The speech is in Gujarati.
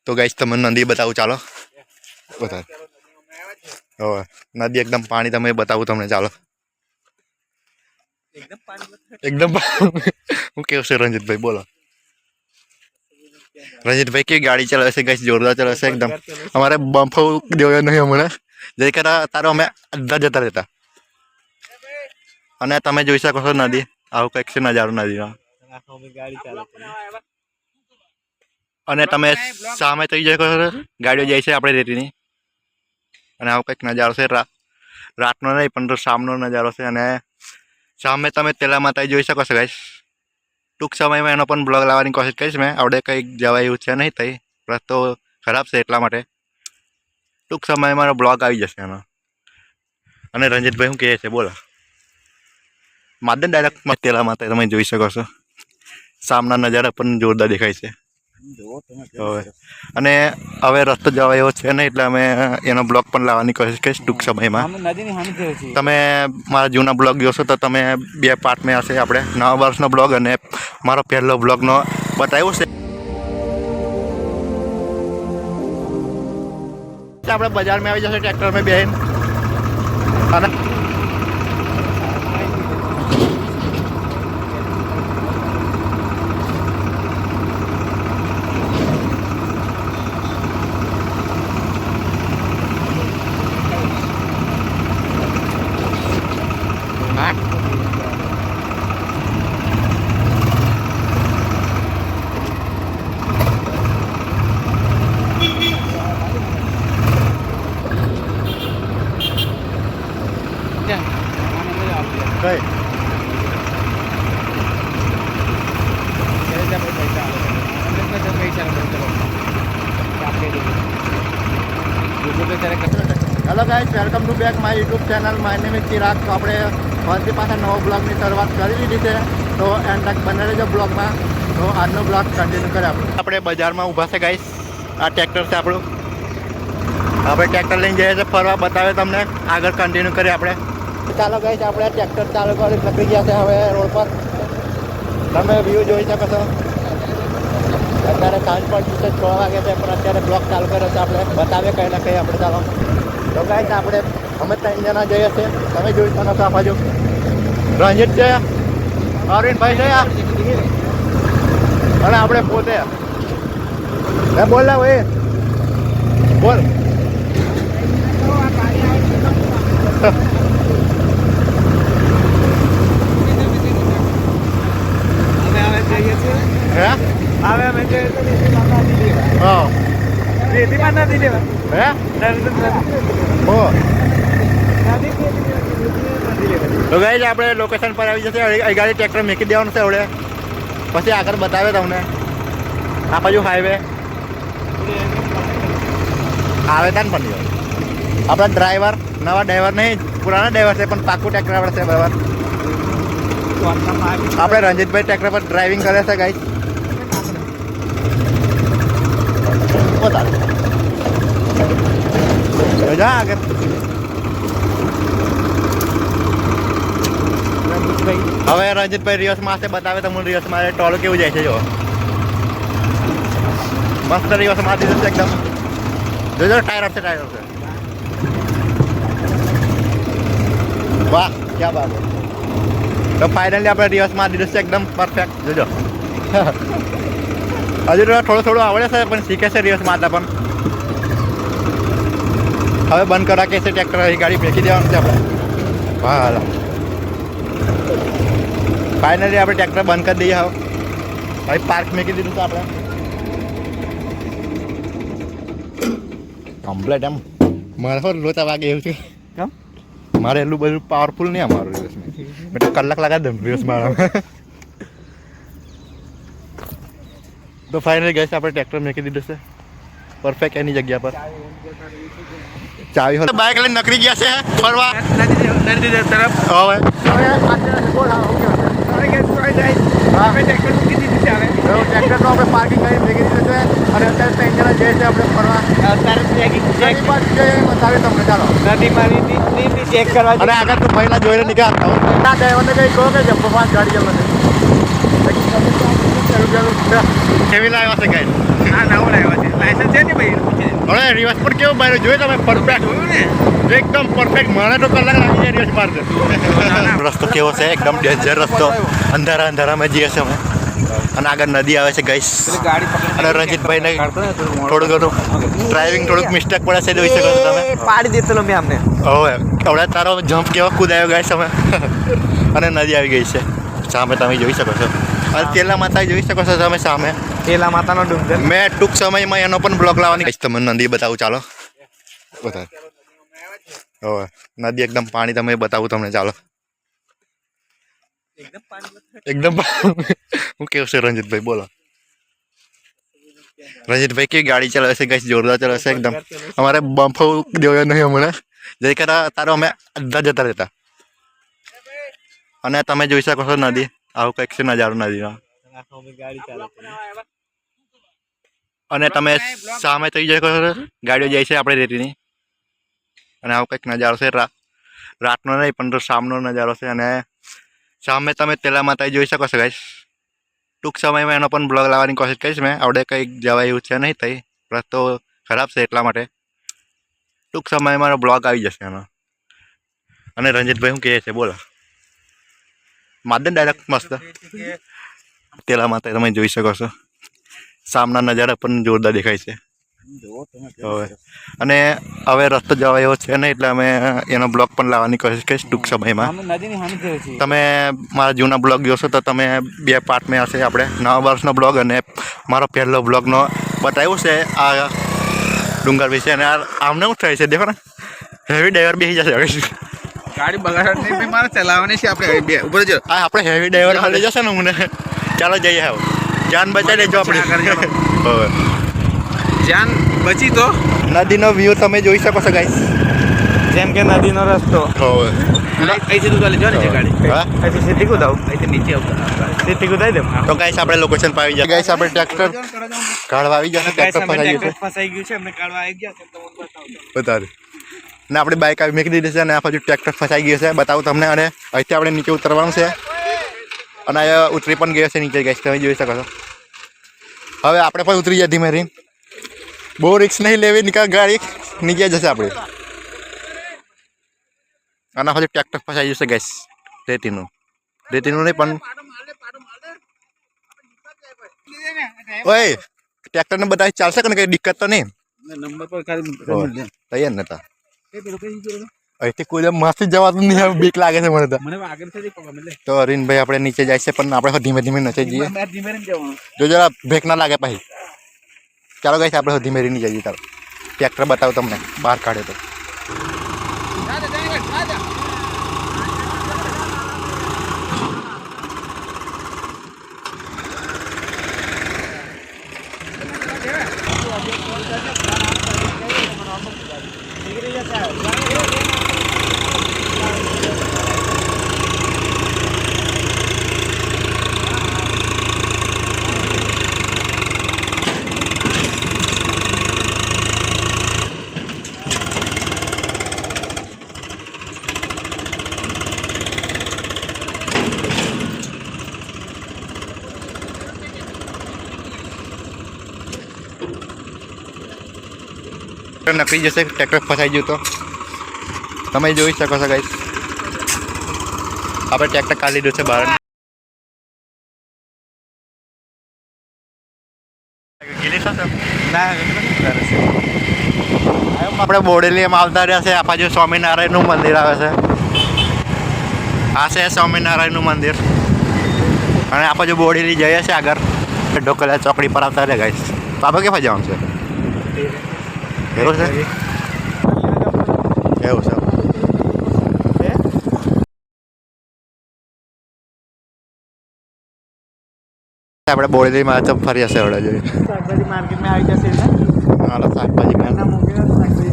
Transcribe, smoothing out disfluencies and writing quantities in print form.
તો ગાઈસ તમને નદી બતાવું ચાલો બતા હવે નદી એકદમ પાણી તમે બતાવું તમને ચાલો એકદમ હું કેવું છે રંજીતભાઈ બોલો રંજીતભાઈ કેવી ગાડી ચલાવે છે ગાઈસ જોરદાર ચલાવે છે એકદમ અમારે બમ્ફો દેવો નહીં હમણાં જે કરા તારો અમે અડધા જતા રહેતા અને તમે જોઈ શકો છો નદી આવું કંઈક છે નજારો નદીનો અને તમે સામે થઈ શકો છો ગાડીઓ જાય છે આપણે રેતીની અને આવું કંઈક નજારો છે રાતનો નહીં પણ શામનો નજારો છે અને સામે તમે તેલા માતા જોઈ શકો છો ગાઈસ ટૂંક સમયમાં એનો પણ બ્લોગ લાવવાની કોશિશ કરીશ મેં આવડે કંઈક જવાય એવું છે નહીં થઈ રસ્તો ખરાબ છે એટલા માટે ટૂંક સમયમાં મારો બ્લોગ આવી જશે એનો અને રંજીતભાઈ શું કહે છે બોલો માદન ડાયરેક્ટમાં તેલા માતા તમે જોઈ શકો છો સામના નજારા પણ જોરદાર દેખાય છે અને હવે રસ્તો જવા એવો છે ને એટલે અમે એનો બ્લોગ પણ લાવવાની કોશિશ કરીશ ટૂંક સમયમાં તમે મારા જૂના બ્લોગ જોશો તો તમે 2 પાર્ટમાં હશે આપણે નવા વર્ષનો બ્લોગ અને મારો પહેલો બ્લોગનો બતાવ્યો છે આપણે બજારમાં આવી જશે ટ્રેક્ટરમાં બેહીને અને hello guys welcome to back my YouTube channel my name is Chirag તો આપણે ફરીથી પાછા નવો બ્લોગની શરૂઆત કરી દીધી છે તો એન્ડ તક બને રહેજો બ્લોગમાં તો આજનો બ્લોગ કન્ટિન્યુ કરે આપણે બજારમાં ઊભા છે ગાઈસ આ ટ્રેક્ટર છે આપણું આપણે ટ્રેક્ટર લઈને જઈએ છીએ ફરવા બતાવે તમને આગળ કન્ટિન્યુ કરીએ આપણે ચાલો ગાઈસ આપણે ટ્રેક્ટર ચાલુ કરી નીકળી ગયા છે હવે રોડ પર તમે વ્યૂ જોઈ શકો છો અત્યારે સાંજ પડી છે 6 વાગે છે પણ અત્યારે બ્લોક ચાલુ કર્યો છે આપણે બતાવે કંઈ ના કંઈ આપણે ચાલો તો ગાઈસ આપણે અમે 3 જણા જઈએ છીએ તમે જોઈ શકો છો આ બાજુ રંજીત છે અરવિંદભાઈ છે અને આપણે પોતે બોલ ના ભાઈ બોલ તો ગાઈસ આપણે લોકેશન પર આવી જશે અહીં ગાડી ટ્રેક્ટર મૂકી દેવાનું છે હવે પછી આગળ બતાવે તમને આ બાજુ હાઈવે આવે તા ને પણ આપણા ડ્રાઈવર નવા ડ્રાઈવર નહીં પુરાના ડ્રાઈવર છે પણ પાકું ટ્રેક્ટર આવડે છે બરાબર આપણે રંજીતભાઈ ટ્રેક્ટર પર ડ્રાઇવિંગ કરે છે ગાઈસ જા આગળ હવે રંજીતભાઈ રિયસ માસે બતાવે તમને રિયસ મારે ટોલો કેવું જાય છે જો મસ્ત રિયસ માં દીધું છે એકદમ જોજો ટાયર છે વાહ ક્યાં બાત તો ફાઇનલી આપણે રિયસ માં દીધું છે એકદમ પરફેક્ટ જોજો હજુ થોડું આવડે છે પણ શીખે છે રિયસ મારતા પણ હવે બંધ કરા કે છે ટ્રેક્ટર ગાડી ફેંકી દેવાનું છે આપણે હા ફાઇનલી આપણે ટ્રેક્ટર બંધ કરી દઈએ હવે પાર્ક મૂકી દીધું છે આપણે કમ્પ્લેટ એમ મારે શું લોચા વાગે એવું છે કેમ મારે એટલું બધું પાવરફુલ નહીં અમારું રિવર્સમાં મેં તો કલાક લગાડી દઉં રિવર્સ મારવા તો ફાઇનલી ગેસ આપણે ટ્રેક્ટર મૂકી દીધું છે પરફેક્ટ એની જગ્યા પર ચાવી હોય બાઇક લઈને નકળી ગયા છે ફરવા નદી તરફ હવે ટ્રેક્ટર તો આપણે પાર્કિંગ કરી મૂકી દીધું છે અને અત્યારે 3 જણા જઈએ છીએ આપણે ફરવા બતાવી તમને ચાલો નદી ચેક કરવા અને આગળ તો પહેલા જોઈને નીકળ્યા ના ડ્રાઈવરને કંઈ કહો કે જબ્બો 5 ગાડી જવાની કેવી લાવ્યા છે ગાઈસ? હા નવો લાવ્યા છે. લાયસન્સ છે રિવર્સ પણ કેવું બાર જોયું તમે પરફેક્ટ એકદમ પરફેક્ટ મને તો કલાક લાગી જાય રિવર્સ મારશે રસ્તો કેવો છે એકદમ ડેન્જર રસ્તો અંધારામાં જઈએ છે અમે અને આગળ નદી આવે છે ગાઈસ અને રંજીતભાઈને થોડું ઘણું ડ્રાઇવિંગ થોડુંક મિસ્ટેક પડે છે જોઈ શકો છો તમે પાડી દેતો મેં અમને હવે હમણાં તારો જમ્પ કેવો કૂદાયો ગાઈસ અમે અને નદી આવી ગઈ છે સામે તમે જોઈ શકો છો અને તેલા માતા જોઈ શકો છો તમે સામે પેલા માતાનો ડુંગર મેં ટૂંક સમયમાં એનો પણ બ્લોગ લાવવાની તમે નદી બતાવું ચાલો બતાવ હવે નદી એકદમ પાણી તમે બતાવું તમને ચાલો એકદમ હું કેવું છે રંજીતભાઈ બોલો રંજીતભાઈ કેવી ગાડી ચલાવે છે ગાઈસ જોરદાર ચલાવે છે એકદમ અમારે બમ્ફો દેવો નહીં હમણાં જઈ કરા તારો અમે અડધા જતા રહેતા અને તમે જોઈ શકો છો નદી આવું કંઈક છે નજારો નદીનો અને તમે સામે થઈ શકો છો ગાડીઓ જાય છે આપણે રેતીની અને આવું કંઈક નજારો છે રાતનો નહીં પણ સામનો નજારો છે અને સામે તમે તેલા માતા જોઈ શકો છો ગાઈસ ટૂંક સમયમાં એનો પણ બ્લોગ લાવવાની કોશિશ કરીશ મેં આવડે કંઈક જવાય એવું છે નહીં થઈ રસ્તો ખરાબ છે એટલા માટે ટૂંક સમયમાં મારો બ્લોગ આવી જશે એનો અને રંજીતભાઈ શું કહે છે બોલો માદન ડાયરેક્ટ મસ્ત તેલા માતા તમે જોઈ શકો છો સામના નજારા પણ જોરદાર દેખાય છે હવે અને હવે રસ્તો જવા એવો છે ને એટલે અમે એનો બ્લોગ પણ લાવવાની કોશિશ કરીશ ટૂંક સમયમાં તમે મારા જૂના બ્લોગ જોશો તો તમે 2 પાર્ટમાં હશે આપણે નવા વર્ષનો બ્લોગ અને મારો પહેલો બ્લોગનો બતાવ્યું છે આ ડુંગર વિશે અને આમને શું થાય છે દેખો ને હેવી ડ્રાઈવર બેસી જશે ગાડી બગાડ નહીં મારે ચલાવવાની છે આપણે ઉપર જો હા આપણે હેવી ડ્રાઈવર હાલે જશે ને મને ચાલો જઈએ હવે જાન બચાવી લેજો આપણે હવે જાન બચી તો નદીનો વ્યૂ તમે જોઈ શકો છો ગાઈસ જેમ કે નદીનો રસ્તો હવે અહીંથી તું ચાલે જો ને ગાડી હા અહીંથી સીધી કુદાવ અહીંથી નીચે આવતા સીધી કુદાઈ દે તો ગાઈસ આપણે લોકેશન પર આવી જાય ગાઈસ આપણે ટ્રેક્ટર કાઢવા આવી જશે ટ્રેક્ટર ફસાઈ ગયું છે અમને કાઢવા આવી ગયા છે તો બતાવે ને આપણે બાઇક આવી મૂકી દીધી છે અને આ બાજુ ટ્રેક્ટર ફસાઈ ગયું છે બતાવું તમને અને અહીંથી આપણે નીચે ઉતરવાનું છે અને અહીંયા ઉતરી પણ ગયો છે નીચે ગાઈસ તમે જોઈ શકો છો હવે આપણે પણ ઉતરી જાય ધીમે ધીમે બહુ રિક્સ નહીં લેવી નીકળ ગાડી નીચે જશે આપણે આના પછી ટ્રેક્ટર ફસાઈ જશે ગેસ રેતીનું નહીં પણ ઓય ટ્રેક્ટરને બધા ચાલશે કે કંઈ દિક્કત તો નહીં નંબર પર ખાલી તૈયાર નતા અહીંથી કોઈ મસ્ત જવાતું નહીં હવે બીક લાગે છે મને તો અરવિંદભાઈ આપણે નીચે જાય છે પણ આપણે ધીમે ધીમે નીચે જઈએ જો જરા બ્રેક ના લાગે પછી ચાલો ગાઈસ આપણે ધીમે ધીમે નીચે જઈએ ચાલો ટ્રેક્ટર બતાવું તમને બહાર કાઢે તો નકળી જશે ટ્રેક્ટર ફસાઈ ગયું તો તમે જોઈ શકો છો ગાઈસ આપણે ટ્રેક્ટર કાઢી લીધું છે બહાર આપણે બોડેલીમાં આવતા રહ્યા છે આ બાજુ સ્વામિનારાયણનું મંદિર આવે છે આ છે સ્વામિનારાયણનું મંદિર અને આ બાજુ બોડેલી જઈએ છે આગળ ઢોકલિયા ચોકડી પર આવતા રહ્યા ગાઈસ તો આપણે કેવા જવાનું છે એવું છે એવું છે આપણે બોડેલીમાં તો ફરી હશે હવે જોઈએ શાકભાજી માર્કેટમાં આવી જશે શાકભાજી